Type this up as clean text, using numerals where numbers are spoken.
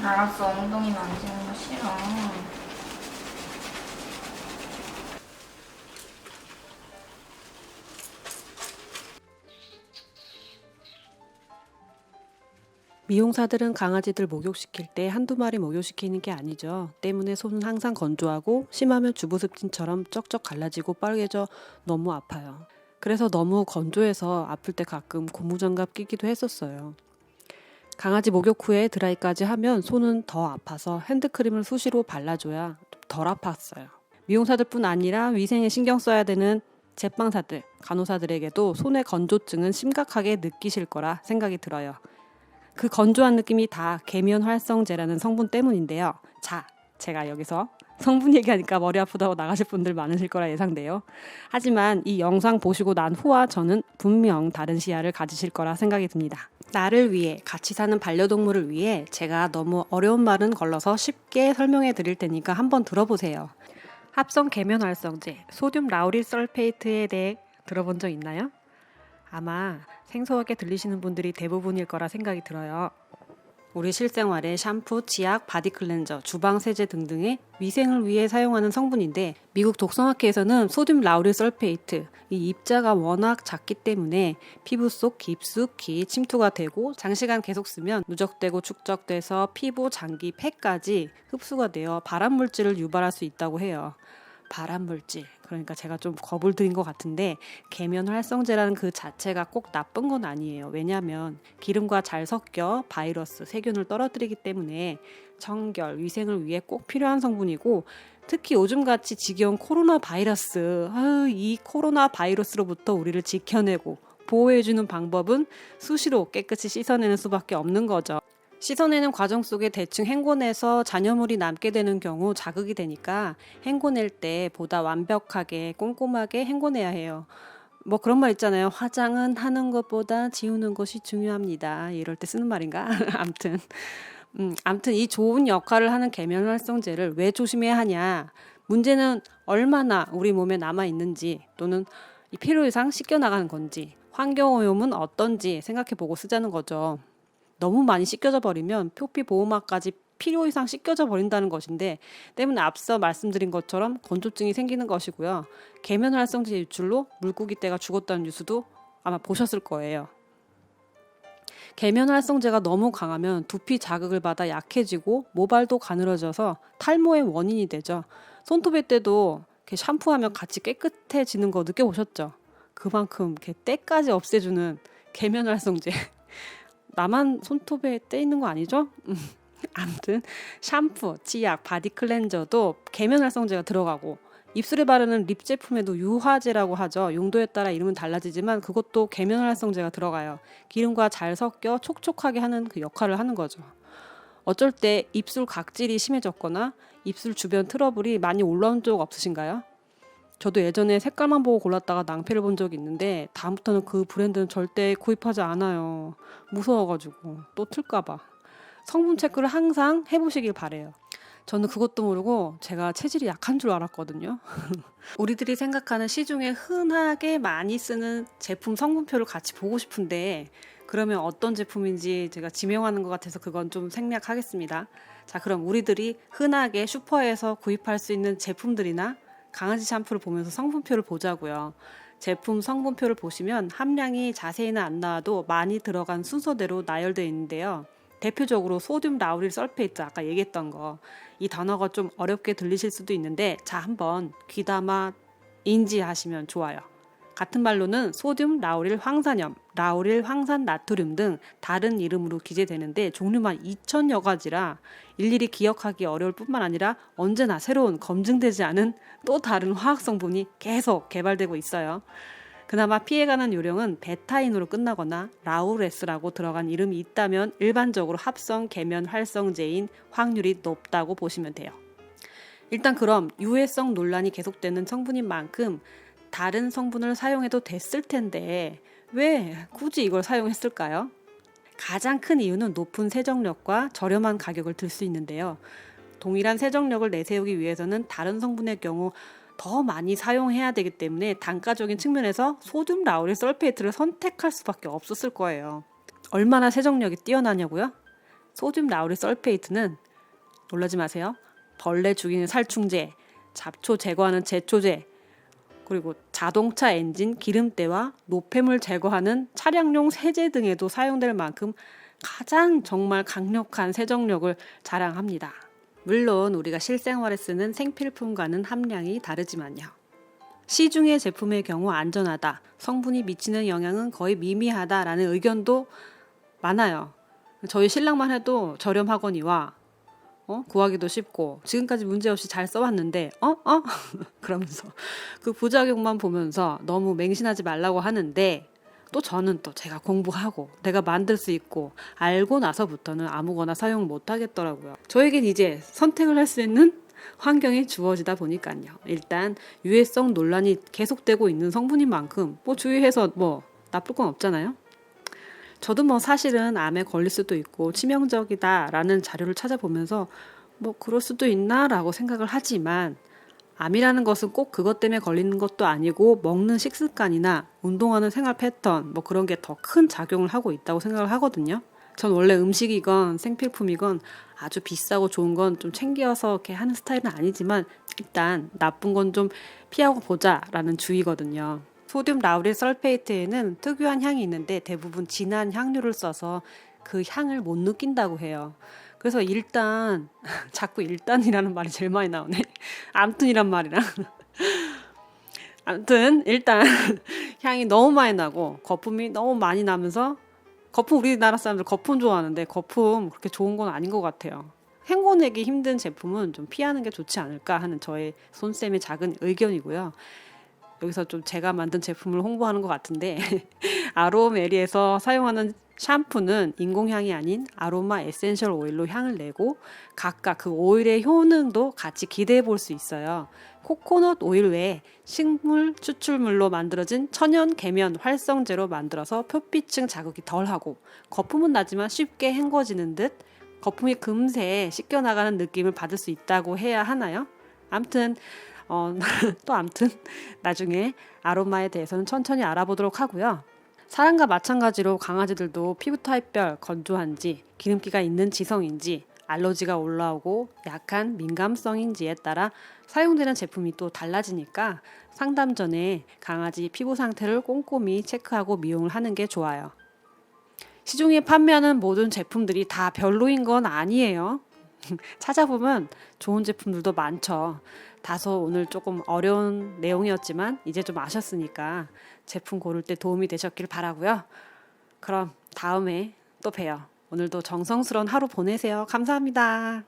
알았어, 엉덩이 만지는 거 싫어. 미용사들은 강아지들 목욕시킬 때 한두 마리 목욕시키는 게 아니죠. 때문에 손은 항상 건조하고 심하면 주부습진처럼 쩍쩍 갈라지고 빨개져 너무 아파요. 그래서 너무 건조해서 아플 때 가끔 고무장갑 끼기도 했었어요. 강아지 목욕 후에 드라이까지 하면 손은 더 아파서 핸드크림을 수시로 발라줘야 덜 아팠어요. 미용사들뿐 아니라 위생에 신경 써야 되는 제빵사들, 간호사들에게도 손의 건조증은 심각하게 느끼실 거라 생각이 들어요. 그 건조한 느낌이 다 계면활성제라는 성분 때문인데요. 자, 제가 여기서 성분 얘기하니까 머리 아프다고 나가실 분들 많으실 거라 예상돼요. 하지만 이 영상 보시고 난 후와 저는 분명 다른 시야를 가지실 거라 생각이 듭니다. 나를 위해, 같이 사는 반려동물을 위해 제가 너무 어려운 말은 걸러서 쉽게 설명해 드릴 테니까 한번 들어보세요. 합성 계면활성제, 소듐 라우릴 설페이트에 대해 들어본 적 있나요? 아마 생소하게 들리시는 분들이 대부분일 거라 생각이 들어요. 우리 실생활에 샴푸, 치약, 바디 클렌저, 주방 세제 등등의 위생을 위해 사용하는 성분인데 미국 독성학회에서는 소듐 라우릴 설페이트, 이 입자가 워낙 작기 때문에 피부 속 깊숙이 침투가 되고 장시간 계속 쓰면 누적되고 축적돼서 피부, 장기, 폐까지 흡수가 되어 발암물질을 유발할 수 있다고 해요. 발암물질, 그러니까 제가 좀 겁을 들인 것 같은데 계면활성제라는 그 자체가 꼭 나쁜 건 아니에요. 왜냐하면 기름과 잘 섞여 바이러스, 세균을 떨어뜨리기 때문에 청결, 위생을 위해 꼭 필요한 성분이고 특히 요즘같이 지겨운 코로나 바이러스, 이 코로나 바이러스로부터 우리를 지켜내고 보호해주는 방법은 수시로 깨끗이 씻어내는 수밖에 없는 거죠. 씻어내는 과정 속에 대충 헹궈내서 잔여물이 남게 되는 경우 자극이 되니까 헹궈낼 때 보다 완벽하게 꼼꼼하게 헹궈내야 해요. 뭐 그런 말 있잖아요. 화장은 하는 것보다 지우는 것이 중요합니다. 이럴 때 쓰는 말인가? 암튼 이 좋은 역할을 하는 계면활성제를 왜 조심해야 하냐? 문제는 얼마나 우리 몸에 남아 있는지 또는 이 필요 이상 씻겨 나가는 건지 환경오염은 어떤지 생각해 보고 쓰자는 거죠. 너무 많이 씻겨져 버리면 표피 보호막까지 필요 이상 씻겨져 버린다는 것인데 때문에 앞서 말씀드린 것처럼 건조증이 생기는 것이고요. 계면활성제 유출로 물고기 떼가 죽었다는 뉴스도 아마 보셨을 거예요. 계면활성제가 너무 강하면 두피 자극을 받아 약해지고 모발도 가늘어져서 탈모의 원인이 되죠. 손톱에 때도 이렇게 샴푸하면 같이 깨끗해지는 거 느껴보셨죠? 그만큼 이렇게 때까지 없애주는 계면활성제. 나만 손톱에 때 있는 거 아니죠? 아무튼 샴푸, 치약, 바디 클렌저도 계면활성제가 들어가고 입술에 바르는 립 제품에도 유화제라고 하죠. 용도에 따라 이름은 달라지지만 그것도 계면활성제가 들어가요. 기름과 잘 섞여 촉촉하게 하는 그 역할을 하는 거죠. 어쩔 때 입술 각질이 심해졌거나 입술 주변 트러블이 많이 올라온 적 없으신가요? 저도 예전에 색깔만 보고 골랐다가 낭패를 본 적이 있는데 다음부터는 그 브랜드는 절대 구입하지 않아요. 무서워가지고 또 틀까봐. 성분 체크를 항상 해보시길 바래요. 저는 그것도 모르고 제가 체질이 약한 줄 알았거든요. 우리들이 생각하는 시중에 흔하게 많이 쓰는 제품 성분표를 같이 보고 싶은데 그러면 어떤 제품인지 제가 지명하는 것 같아서 그건 좀 생략하겠습니다. 자, 그럼 우리들이 흔하게 슈퍼에서 구입할 수 있는 제품들이나 강아지 샴푸를 보면서 성분표를 보자고요. 제품 성분표를 보시면 함량이 자세히는 안 나와도 많이 들어간 순서대로 나열되어 있는데요. 대표적으로 소듐 라우릴 설페이트, 아까 얘기했던 거. 이 단어가 좀 어렵게 들리실 수도 있는데 자, 한번 귀담아 인지하시면 좋아요. 같은 말로는 소듐 라우릴 황산염, 라우릴 황산 나트륨 등 다른 이름으로 기재되는데 종류만 2,000여 가지라 일일이 기억하기 어려울 뿐만 아니라 언제나 새로운 검증되지 않은 또 다른 화학 성분이 계속 개발되고 있어요. 그나마 피해가는 요령은 베타인으로 끝나거나 라우레스라고 들어간 이름이 있다면 일반적으로 합성 계면 활성제인 확률이 높다고 보시면 돼요. 일단 그럼 유해성 논란이 계속되는 성분인 만큼 다른 성분을 사용해도 됐을 텐데 왜 굳이 이걸 사용했을까요? 가장 큰 이유는 높은 세정력과 저렴한 가격을 들 수 있는데요. 동일한 세정력을 내세우기 위해서는 다른 성분의 경우 더 많이 사용해야 되기 때문에 단가적인 측면에서 소듐 라우릴 설페이트를 선택할 수밖에 없었을 거예요. 얼마나 세정력이 뛰어나냐고요? 소듐 라우릴 설페이트는 놀라지 마세요. 벌레 죽이는 살충제, 잡초 제거하는 제초제, 그리고 자동차 엔진 기름때와 노폐물 제거하는 차량용 세제 등에도 사용될 만큼 가장 정말 강력한 세정력을 자랑합니다. 물론 우리가 실생활에 쓰는 생필품과는 함량이 다르지만요. 시중의 제품의 경우 안전하다, 성분이 미치는 영향은 거의 미미하다라는 의견도 많아요. 저희 신랑만 해도 저렴하거니와 구하기도 쉽고 지금까지 문제없이 잘 써왔는데 그러면서 그 부작용만 보면서 너무 맹신하지 말라고 하는데, 또 저는 또 제가 공부하고 내가 만들 수 있고 알고 나서부터는 아무거나 사용 못 하겠더라고요. 저에겐 이제 선택을 할 수 있는 환경이 주어지다 보니까요. 일단 유해성 논란이 계속되고 있는 성분인 만큼 주의해서 나쁠 건 없잖아요. 저도 사실은 암에 걸릴 수도 있고 치명적이다라는 자료를 찾아보면서 그럴 수도 있나라고 생각을 하지만, 암이라는 것은 꼭 그것 때문에 걸리는 것도 아니고 먹는 식습관이나 운동하는 생활 패턴 그런 게 더 큰 작용을 하고 있다고 생각을 하거든요. 전 원래 음식이건 생필품이건 아주 비싸고 좋은 건 좀 챙겨서 이렇게 하는 스타일은 아니지만 일단 나쁜 건 좀 피하고 보자라는 주의거든요. 소듐 라우릴 설페이트에는 특유한 향이 있는데 대부분 진한 향료를 써서 그 향을 못 느낀다고 해요. 그래서 일단 자꾸 일단이라는 말이 제일 많이 나오네. 암튼이란 말이랑 아무튼 일단 향이 너무 많이 나고 거품이 너무 많이 나면서, 거품 우리나라 사람들 거품 좋아하는데 거품 그렇게 좋은 건 아닌 것 같아요. 헹궈내기 힘든 제품은 좀 피하는 게 좋지 않을까 하는 저의 손쌤의 작은 의견이고요. 여기서 좀 제가 만든 제품을 홍보하는 것 같은데 아로메리에서 사용하는 샴푸는 인공향이 아닌 아로마 에센셜 오일로 향을 내고 각각 그 오일의 효능도 같이 기대해 볼 수 있어요. 코코넛 오일 외에 식물 추출물로 만들어진 천연 계면 활성제로 만들어서 표피층 자극이 덜하고 거품은 나지만 쉽게 헹궈지는 듯 거품이 금세 씻겨나가는 느낌을 받을 수 있다고 해야 하나요? 암튼 나중에 아로마에 대해서는 천천히 알아보도록 하고요. 사람과 마찬가지로 강아지들도 피부 타입별 건조한지 기름기가 있는 지성인지 알러지가 올라오고 약한 민감성인지에 따라 사용되는 제품이 또 달라지니까 상담 전에 강아지 피부 상태를 꼼꼼히 체크하고 미용을 하는 게 좋아요. 시중에 판매하는 모든 제품들이 다 별로인 건 아니에요. 찾아보면 좋은 제품들도 많죠. 다소 오늘 조금 어려운 내용이었지만 이제 좀 아셨으니까 제품 고를 때 도움이 되셨길 바라고요. 그럼 다음에 또 봬요. 오늘도 정성스러운 하루 보내세요. 감사합니다.